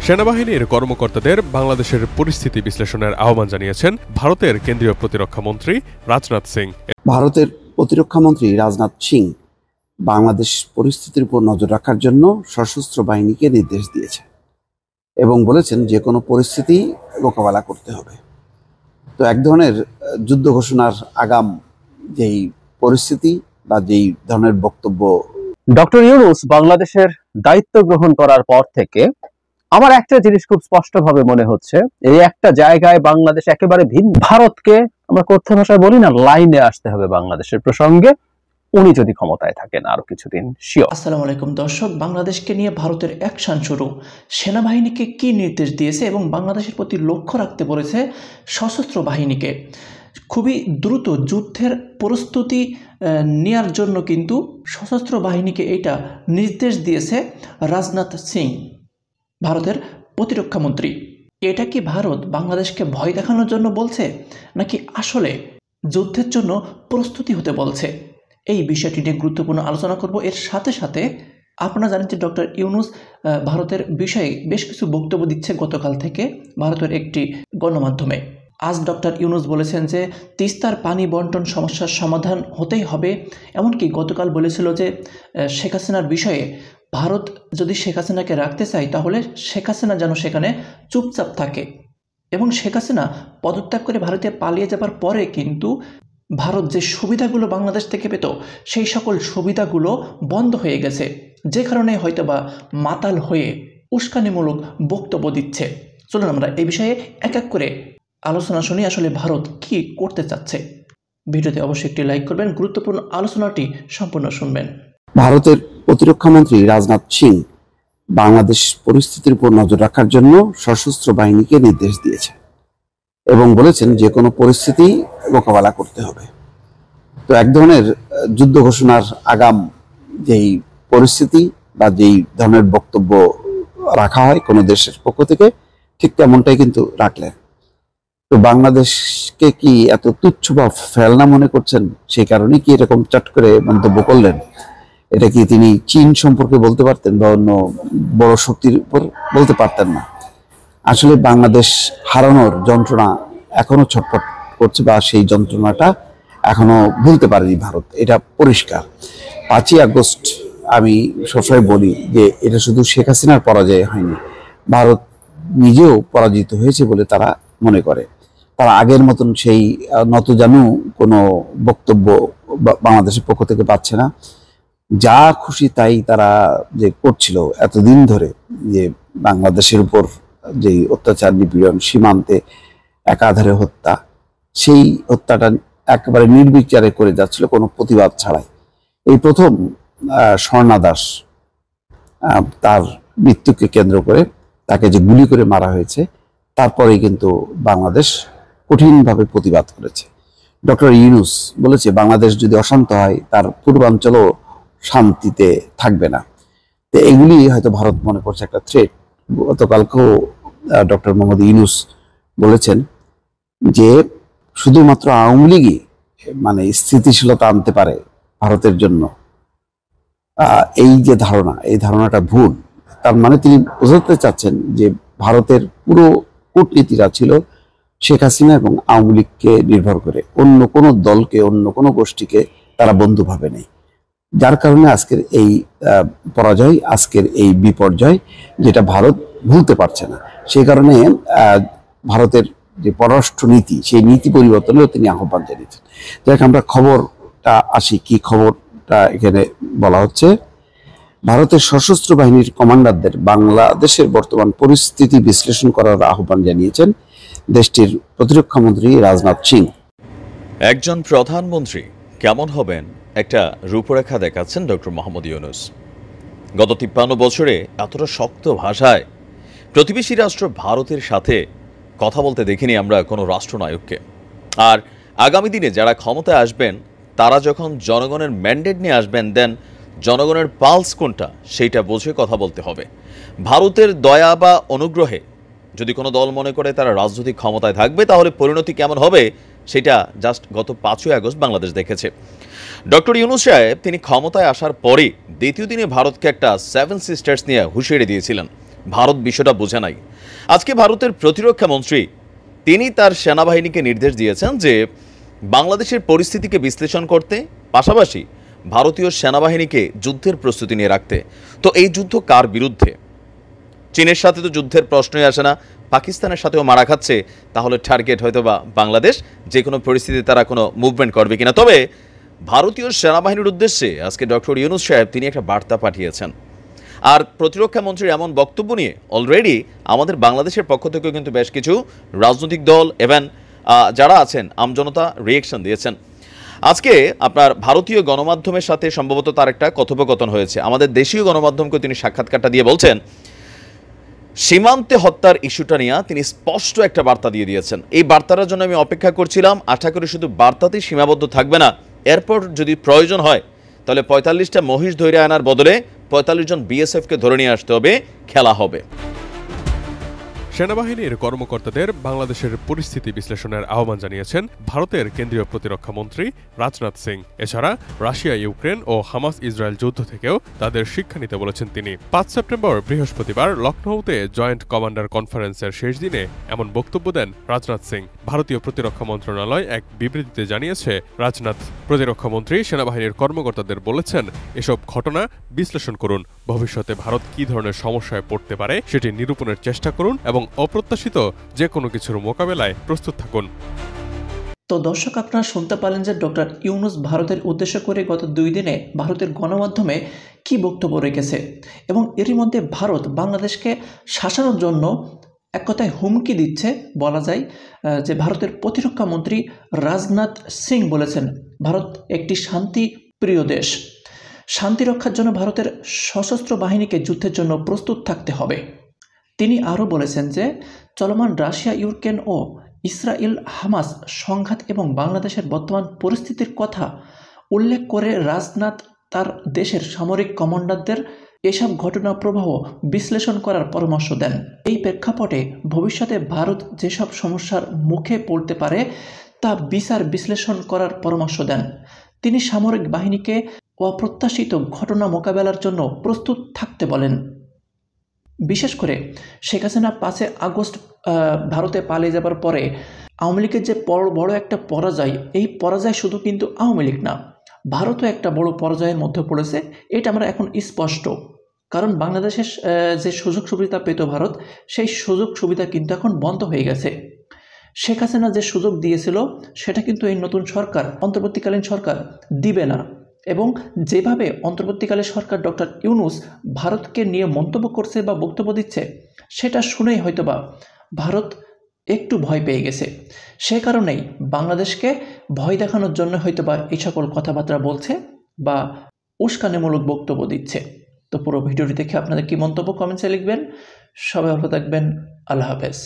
সেনাবাহিনীর কর্মকর্তাদের বাংলাদেশের পরিস্থিতি বিশ্লেষণের আহ্বান জানিয়েছেন ভারতের কেন্দ্রীয় প্রতিরক্ষা মন্ত্রী রাজনাথ সিং। ভারতের প্রতিরক্ষা মন্ত্রী রাজনাথ সিং বাংলাদেশ পরিস্থিতির উপর নজর রাখার জন্য সশস্ত্র বাহিনীকে নির্দেশ দিয়েছে এবং বলেছেন যে কোনো পরিস্থিতি মোকাবেলা করতে হবে। তো এক ধরনের যুদ্ধ ঘোষণার আগাম যেই পরিস্থিতি বা যেই ধরনের বক্তব্য ডক্টর ইউনূস বাংলাদেশের দায়িত্ব গ্রহণ করার পর থেকে আমার একটা জিনিস খুব স্পষ্টভাবে মনে হচ্ছে, এই একটা জায়গায় বাংলাদেশ একেবারে ভিন্ন। ভারতকে আমরা কথ্য ভাষায় বলি না, লাইনে আসতে হবে বাংলাদেশের প্রসঙ্গে, উনি যদি ক্ষমতায় থাকেন আরো কিছুদিন। শিওর। আসসালামু আলাইকুম দর্শক, বাংলাদেশকে নিয়ে ভারতের অ্যাকশন শুরু। সেনাবাহিনীকে কি নির্দেশ দিয়েছে এবং বাংলাদেশের প্রতি লক্ষ্য রাখতে বলেছে সশস্ত্র বাহিনীকে। খুবই দ্রুত যুদ্ধের প্রস্তুতি নেওয়ার জন্য কিন্তু সশস্ত্র বাহিনীকে এটা নির্দেশ দিয়েছে রাজনাথ সিং, ভারতের প্রতিরক্ষা মন্ত্রী। এটা কি ভারত বাংলাদেশকে ভয় দেখানোর জন্য বলছে, নাকি আসলে যুদ্ধের জন্য প্রস্তুতি হতে বলছে? এই বিষয়টি নিয়ে গুরুত্বপূর্ণ আলোচনা করব। এর সাথে সাথে আপনারা জানেন যে ডক্টর ইউনূস ভারতের বিষয়ে বেশ কিছু বক্তব্য দিচ্ছে গতকাল থেকে ভারতের একটি গণমাধ্যমে। আজ ডক্টর ইউনূস বলেছেন যে তিস্তার পানি বন্টন সমস্যার সমাধান হতেই হবে। এমনকি গতকাল বলেছিল যে শেখ হাসিনার বিষয়ে ভারত যদি শেখ হাসিনাকে রাখতে চায় তাহলে শেখ হাসিনা যেন সেখানে চুপচাপ থাকে, এবং শেখ হাসিনা পদত্যাগ করে ভারতে পালিয়ে যাবার পরে কিন্তু ভারত যে সুবিধাগুলো বাংলাদেশ থেকে পেত সেই সকল সুবিধাগুলো বন্ধ হয়ে গেছে, যে কারণে হয়তোবা মাতাল হয়ে উস্কানিমূলক বক্তব্য দিচ্ছে। চলুন আমরা এই বিষয়ে এক এক করে আলোচনা শুনি আসলে ভারত কি করতে চাচ্ছে। ভিডিওতে অবশ্যই একটি লাইক করবেন, গুরুত্বপূর্ণ আলোচনাটি সম্পূর্ণ শুনবেন। ভারতের প্রতিরক্ষা মন্ত্রী রাজনাথ সিং বাংলাদেশ পরিস্থিতির উপর নজর রাখার জন্য সশস্ত্র বাহিনীকে নির্দেশ দিয়েছে এবং বলেছেন যে কোনো পরিস্থিতি মোকাবেলা করতে হবে। তো এক ধরনের যুদ্ধ ঘোষণার আগাম যেই পরিস্থিতি বা যেই ধরনের বক্তব্য রাখা হয় কোনো দেশের পক্ষ থেকে, ঠিক তেমনটাই কিন্তু রাখলেন। তো বাংলাদেশকে কি এত তুচ্ছ বা ফেলনা মনে করছেন, সেই কারণে কি এরকম চট করে মন্তব্য করলেন? এটা কি তিনি চীন সম্পর্কে বলতে পারতেন বা অন্য বড় শক্তির উপর বলতে পারতেন না? আসলে বাংলাদেশ হারানোর যন্ত্রণা এখনো ছটফট করছে বা সেই যন্ত্রণাটা এখনো ভুলতে পারেনি ভারত, এটা পরিষ্কার। 5ই আগস্ট আমি সবসময় বলি যে এটা শুধু শেখ হাসিনার পরাজয় হয়নি, ভারত নিজেও পরাজিত হয়েছে বলে তারা মনে করে। তারা আগের মতন সেই নতজানু কোনো বক্তব্য বাংলাদেশের পক্ষ থেকে পাচ্ছে না। যা খুশি তাই তারা যে করছিল এতদিন ধরে, যে বাংলাদেশের উপর যে অত্যাচার নিপীড়ন, সীমান্তে একাধারে হত্যা, সেই হত্যাটা একেবারে নির্বিচারে করে যাচ্ছিল কোনো প্রতিবাদ ছাড়াই। এই প্রথম স্বর্ণা দাস, তার মৃত্যুকে কেন্দ্র করে তাকে যে গুলি করে মারা হয়েছে, তারপরেই কিন্তু বাংলাদেশ কঠিনভাবে প্রতিবাদ করেছে। ডক্টর ইউনূস বলেছে বাংলাদেশ যদি অশান্ত হয় তার পূর্বাঞ্চলও শান্তিতে থাকবে না। তো এগুলি হয়তো ভারত মনে করছে একটা থ্রেট। গতকালকেও ডক্টর মোহাম্মদ ইউনূস বলেছেন যে শুধুমাত্র আওয়ামী লীগই মানে স্থিতিশীলতা আনতে পারে ভারতের জন্য। এই যে ধারণা, এই ধারণাটা ভুল। তার মানে তিনি বোঝাতে চাচ্ছেন যে ভারতের পুরো কূটনীতিটা ছিল শেখ হাসিনা এবং আওয়ামী লীগকে নির্ভর করে, অন্য কোনো দলকে, অন্য কোনো গোষ্ঠীকে তারা বন্ধু ভাবে নেই। যার কারণে আজকের এই পরাজয়, আজকের এই বিপর্যয়, যেটা ভারত ভুলতে পারছে না। সেই কারণে ভারতের যে পররাষ্ট্র নীতি, সেই নীতি পরিবর্তনেও তিনি আহ্বান জানিয়েছেন। যাক, আমরা খবরটা আসি, কি খবরটা এখানে বলা হচ্ছে। ভারতের সশস্ত্র বাহিনীর কমান্ডারদের বাংলাদেশের বর্তমান পরিস্থিতি বিশ্লেষণ করার আহ্বান জানিয়েছেন দেশটির প্রতিরক্ষা মন্ত্রী রাজনাথ সিং। একজন প্রধানমন্ত্রী কেমন হবেন একটা রূপরেখা দেখাচ্ছেন ডক্টর মোহাম্মদ ইউনূস। গত 53 বছরে এতটা শক্ত ভাষায় প্রতিবেশী রাষ্ট্র ভারতের সাথে কথা বলতে দেখিনি আমরা কোনো রাষ্ট্রনায়ককে। আর আগামী দিনে যারা ক্ষমতায় আসবেন তারা যখন জনগণের ম্যান্ডেট নিয়ে আসবেন, দেন জনগণের পালস কোনটা সেইটা বুঝে কথা বলতে হবে। ভারতের দয়া বা অনুগ্রহে যদি কোনো দল মনে করে তারা রাজনৈতিক ক্ষমতায় থাকবে, তাহলে পরিণতি কেমন হবে সেটা জাস্ট গত 5ই আগস্ট বাংলাদেশ দেখেছে। ডক্টর ইউনূস সাহেব তিনি ক্ষমতায় আসার পরে দ্বিতীয় দিনে ভারতকে একটা 7 সিস্টার্স নিয়ে হুঁশিয়ারি দিয়েছিলেন। ভারত বিষয়টা বোঝে নাই। আজকে ভারতের প্রতিরক্ষা মন্ত্রী তিনি তার সেনাবাহিনীকে নির্দেশ দিয়েছেন যে বাংলাদেশের পরিস্থিতিকে বিশ্লেষণ করতে, পাশাপাশি ভারতীয় সেনাবাহিনীকে যুদ্ধের প্রস্তুতি নিয়ে রাখতে। তো এই যুদ্ধ কার বিরুদ্ধে? চীনের সাথে তো যুদ্ধের প্রশ্নই আসে না, পাকিস্তানের সাথেও মারা খাচ্ছে, তাহলে টার্গেট হয়তো বা বাংলাদেশ, যে কোনো পরিস্থিতিতে তারা কোনো মুভমেন্ট করবে কিনা। তবে ভারতীয় সেনাবাহিনীর উদ্দেশ্যে আজকে ডক্টর ইউনূস সাহেব তিনি একটা বার্তা পাঠিয়েছেন। আর প্রতিরক্ষা মন্ত্রীর এমন বক্তব্য নিয়ে অলরেডি আমাদের বাংলাদেশের পক্ষ থেকেও কিন্তু বেশ কিছু রাজনৈতিক দল এবং যারা আছেন আমজনতা রিয়েকশন দিয়েছেন। আজকে আপনার ভারতীয় গণমাধ্যমের সাথে সম্ভবত তার একটা কথোপকথন হয়েছে। আমাদের দেশীয় গণমাধ্যমকে তিনি সাক্ষাৎকারটা দিয়ে বলছেন, সীমান্তে হত্যার ইস্যুটা নিয়ে তিনি স্পষ্ট একটা বার্তা দিয়ে দিয়েছেন। এই বার্তাটার জন্য আমি অপেক্ষা করছিলাম, আশা করি শুধু বার্তাতেই সীমাবদ্ধ থাকবে না, এরপর যদি প্রয়োজন হয় তাহলে ৪৫টা মহিষ ধরে আনার বদলে ৪৫ জন বিএসএফকে ধরে নিয়ে আসতে হবে, খেলা হবে। সেনাবাহিনীর কর্মকর্তাদের বাংলাদেশের পরিস্থিতি বিশ্লেষণের আহ্বান জানিয়েছেন ভারতের কেন্দ্রীয় প্রতিরক্ষা মন্ত্রী রাজনাথ সিং। এছাড়া রাশিয়া ইউক্রেন ও হামাস ইসরায়েল যুদ্ধ থেকেও তাদের শিক্ষা নিতে বলেছেন তিনি। ৫ সেপ্টেম্বর বৃহস্পতিবার লখনৌতে জয়েন্ট কমান্ডার কনফারেন্সের শেষ দিনে এমন বক্তব্য দেন রাজনাথ সিং। ভারতীয় প্রতিরক্ষা মন্ত্রণালয় এক বিবৃতিতে জানিয়েছে, রাজনাথ প্রতিরক্ষা মন্ত্রী সেনাবাহিনীর কর্মকর্তাদের বলেছেন, এসব ঘটনা বিশ্লেষণ করুন, ভবিষ্যতে ভারত কী ধরনের সমস্যায় পড়তে পারে সেটি নিরূপণের চেষ্টা করুন এবং অপ্রত্যাশিত যে কোনো কিছুর মোকাবেলায় প্রস্তুত থাকুন। তো দর্শক, আপনারা শুনতে পারলেন যে ডক্টর ইউনূস ভারতের উদ্দেশ্য করে গত 2 দিনে ভারতের গণমাধ্যমে কি বক্তব্য রেখেছে, এবং এরই মধ্যে ভারত বাংলাদেশকে শাসানোর জন্য এক কথায় হুমকি দিচ্ছে বলা যায়। যে ভারতের প্রতিরক্ষা মন্ত্রী রাজনাথ সিং বলেছেন, ভারত একটি শান্তি প্রিয় দেশ, শান্তি রক্ষার জন্য ভারতের সশস্ত্র বাহিনীকে যুদ্ধের জন্য প্রস্তুত থাকতে হবে। তিনি আরও বলেছেন যে চলমান রাশিয়া ইউক্রেন ও ইসরায়েল হামাস সংঘাত এবং বাংলাদেশের বর্তমান পরিস্থিতির কথা উল্লেখ করে রাজনাথ তার দেশের সামরিক কমান্ডারদের এসব ঘটনা প্রবাহ বিশ্লেষণ করার পরামর্শ দেন। এই প্রেক্ষাপটে ভবিষ্যতে ভারত যেসব সমস্যার মুখে পড়তে পারে তা বিচার বিশ্লেষণ করার পরামর্শ দেন। তিনি সামরিক বাহিনীকে অপ্রত্যাশিত ঘটনা মোকাবেলার জন্য প্রস্তুত থাকতে বলেন। বিশেষ করে শেখ হাসিনা 5 আগস্ট ভারতে পালিয়ে যাবার পরে আওয়ামী লীগের যে বড় একটা পরাজয়, এই পরাজয় শুধু কিন্তু আওয়ামী লীগ না, ভারতও একটা বড় পরাজয়ের মধ্যে পড়েছে। এটা আমরা এখন স্পষ্ট, কারণ বাংলাদেশের যে সুযোগ সুবিধা পেত ভারত, সেই সুযোগ সুবিধা কিন্তু এখন বন্ধ হয়ে গেছে। শেখ হাসিনা যে সুযোগ দিয়েছিল সেটা কিন্তু এই নতুন সরকার, অন্তর্বর্তীকালীন সরকার দিবে না। এবং যেভাবে অন্তর্বর্তীকালীন সরকার ডক্টর ইউনূস ভারতকে নিয়ে মন্তব্য করছে বা বক্তব্য দিচ্ছে, সেটা শুনেই হয়তোবা ভারত একটু ভয় পেয়ে গেছে। সে কারণেই বাংলাদেশকে ভয় দেখানোর জন্য হয়তোবা এই সকল কথাবার্তা বলছে বা উস্কানিমূলক বক্তব্য দিচ্ছে। তো পুরো ভিডিওটি দেখে আপনাদের কি মন্তব্য কমেন্টসে লিখবেন। সবাই ভালো থাকবেন। আল্লাহ হাফেজ।